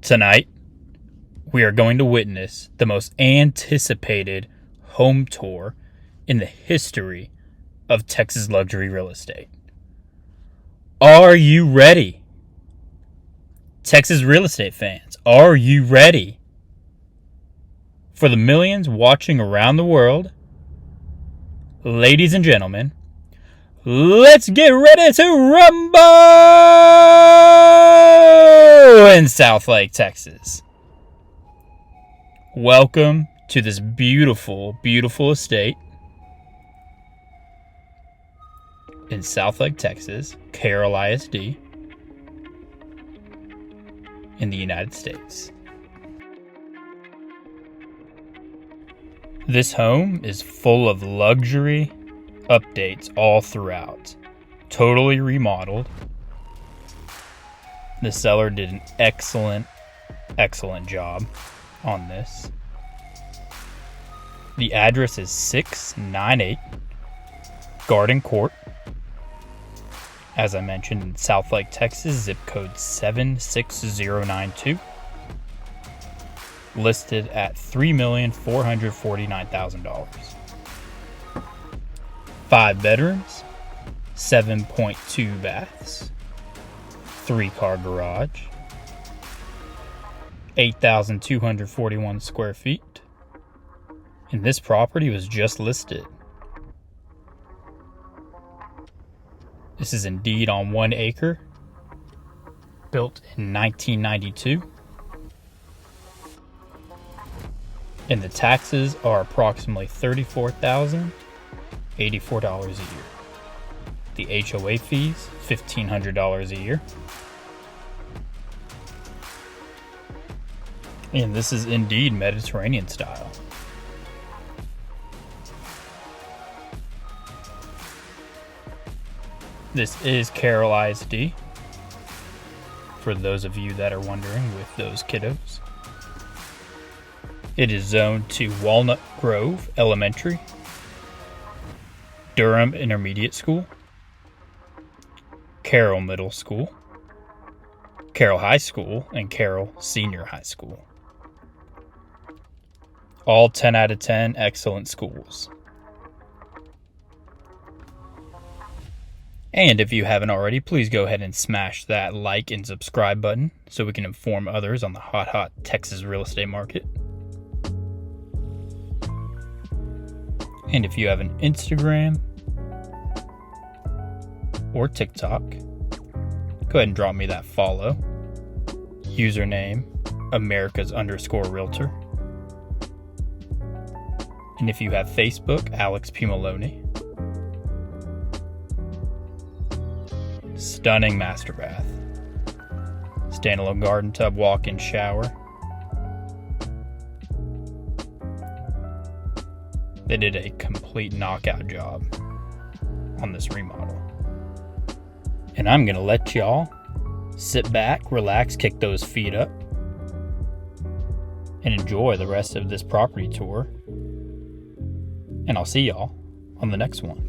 Tonight, we are going to witness the most anticipated home tour in the history of Texas luxury real estate. Are you ready? Texas real estate fans, are you ready? For the millions watching around the world, ladies and gentlemen, let's get ready to rumble in Southlake, Texas. Welcome to this beautiful, beautiful estate in Southlake, Texas, Carroll ISD, in the United States. This home is full of luxury updates all throughout. Totally remodeled. The seller did an excellent job on this. The address is 698 Garden Court. As I mentioned, in Southlake, Texas, zip code 76092. Listed at $3,449,000. 5 bedrooms, 7.2 baths, 3-car garage, 8,241 square feet. And this property was just listed. This is indeed on 1 acre, built in 1992. And the taxes are approximately $34,084 a year. The HOA fees, $1,500 a year. And this is indeed Mediterranean style. This is Carroll ISD, for those of you that are wondering with those kiddos. It is zoned to Walnut Grove Elementary, Durham Intermediate School, Carroll Middle School, Carroll High School, and Carroll Senior High School. All 10 out of 10 excellent schools. And if you haven't already, please go ahead and smash that like and subscribe button so we can inform others on the hot Texas real estate market. And if you have an Instagram or TikTok, go ahead and drop me that follow. Username, Americas_Realtor. And if you have Facebook, Alex P. Maloney. Stunning master bath. Standalone garden tub, walk-in shower. They did a complete knockout job on this remodel. And I'm going to let y'all sit back, relax, kick those feet up, and enjoy the rest of this property tour. And I'll see y'all on the next one.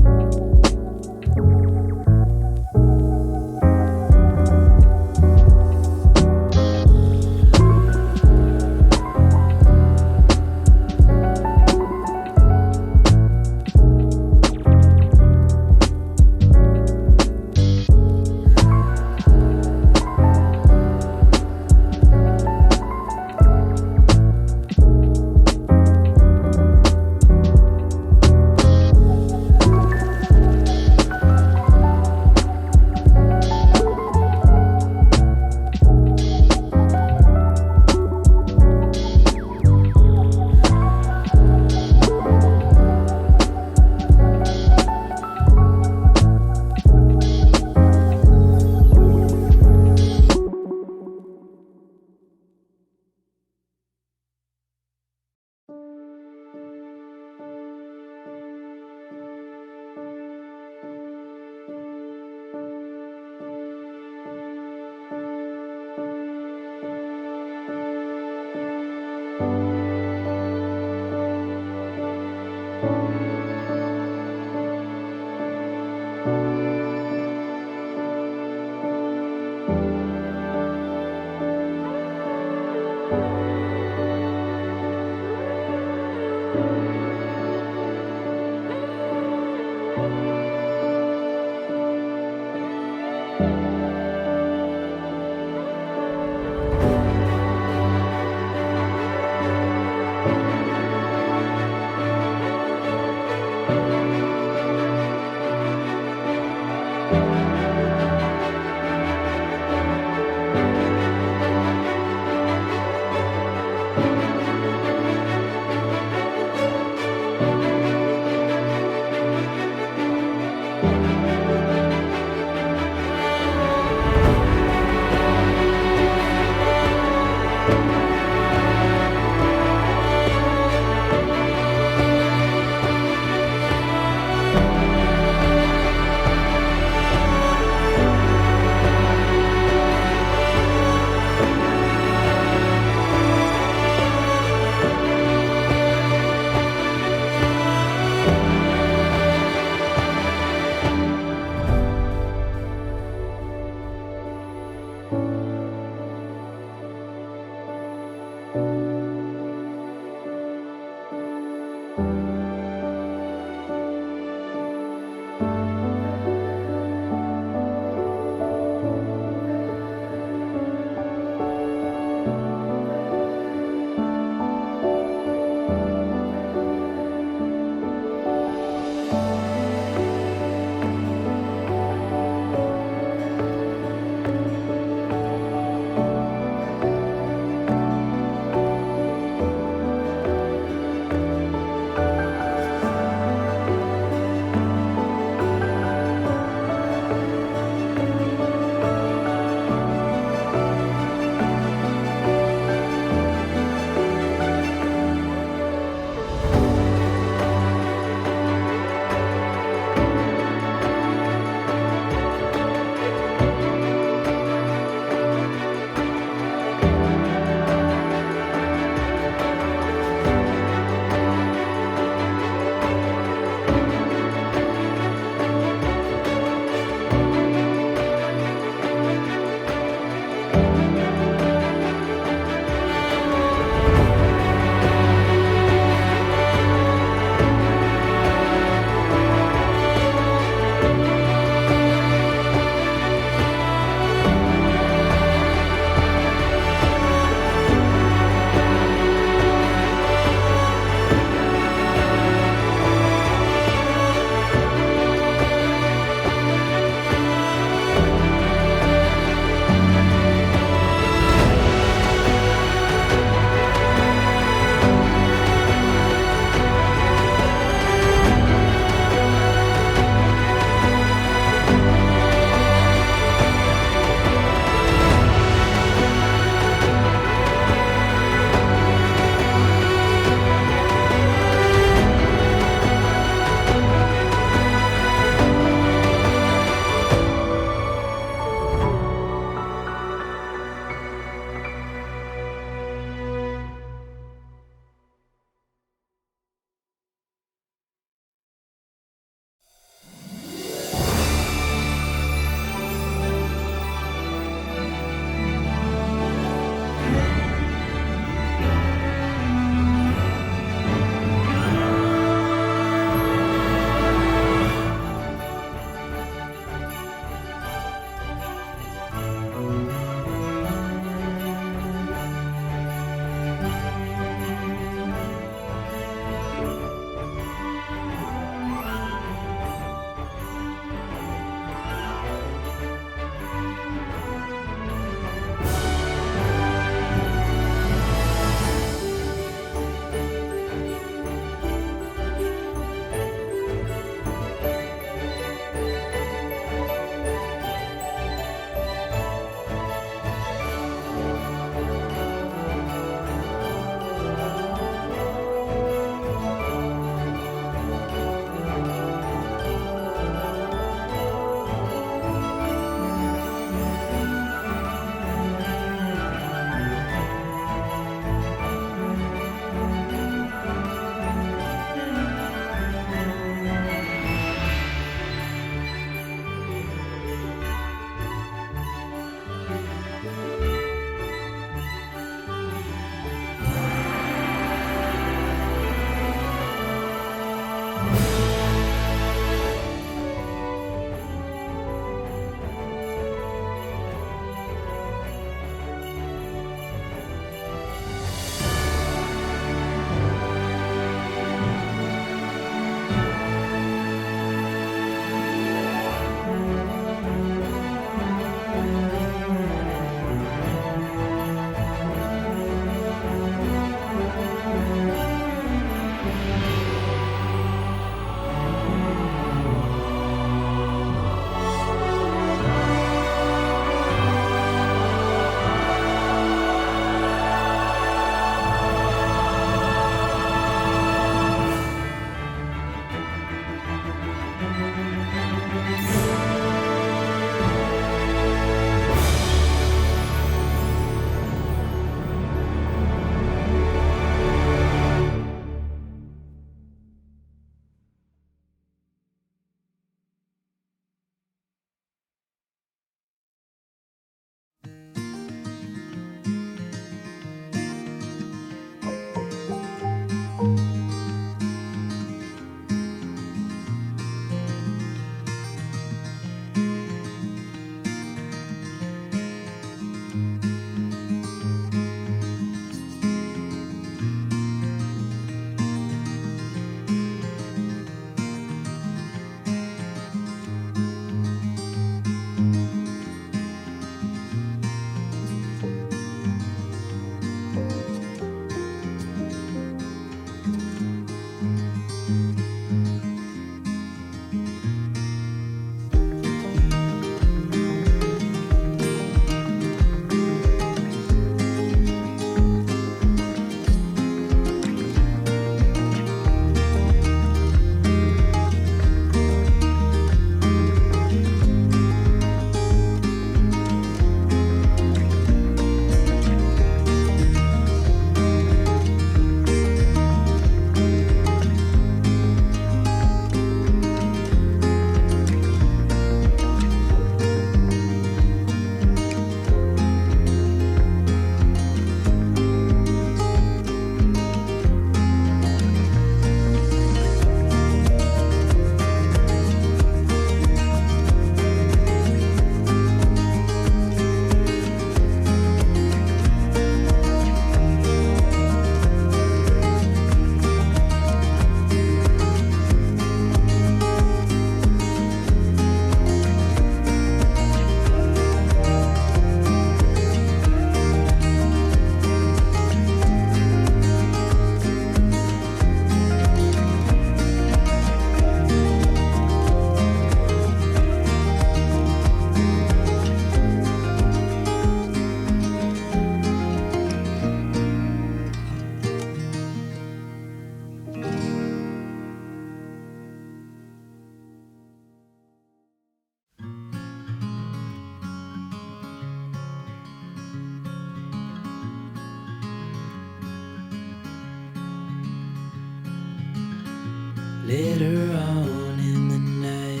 Later on in the night,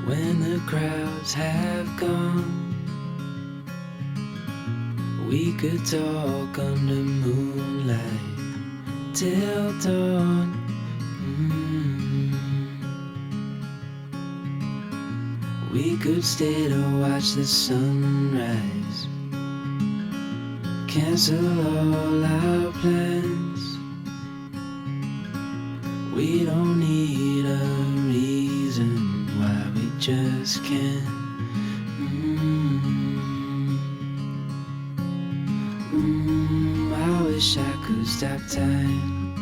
when the crowds have gone, we could talk under moonlight till dawn. We could stay to watch the sunrise, cancel all our plans. We don't need a reason why we just can't. I wish I could stop time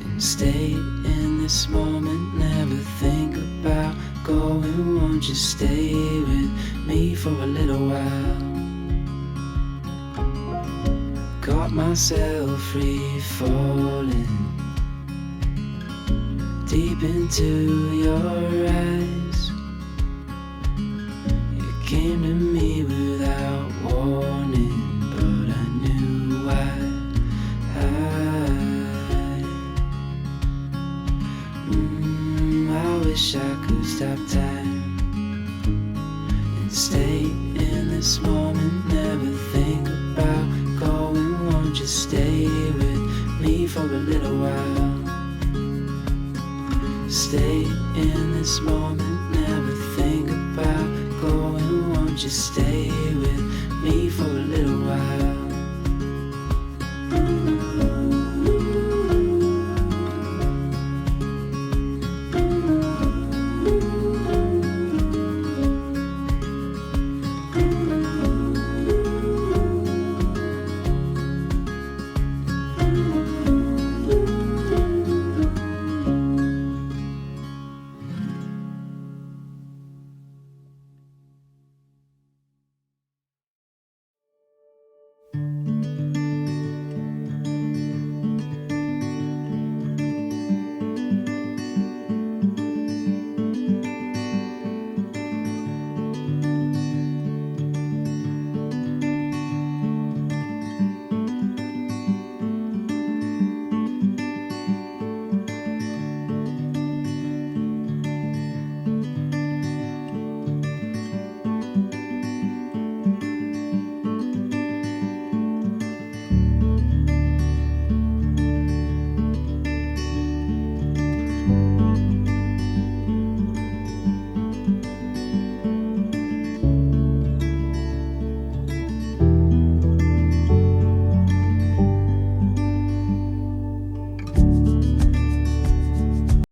and stay in this moment, never think about going. Won't you stay with me for a little while? Caught myself free falling deep into your eyes. You came to me without warning, but I knew why. I wish I could stop time and stay in this moment, never think about going. Won't you stay with me for a little while? Stay in this moment, never think about going. Won't you stay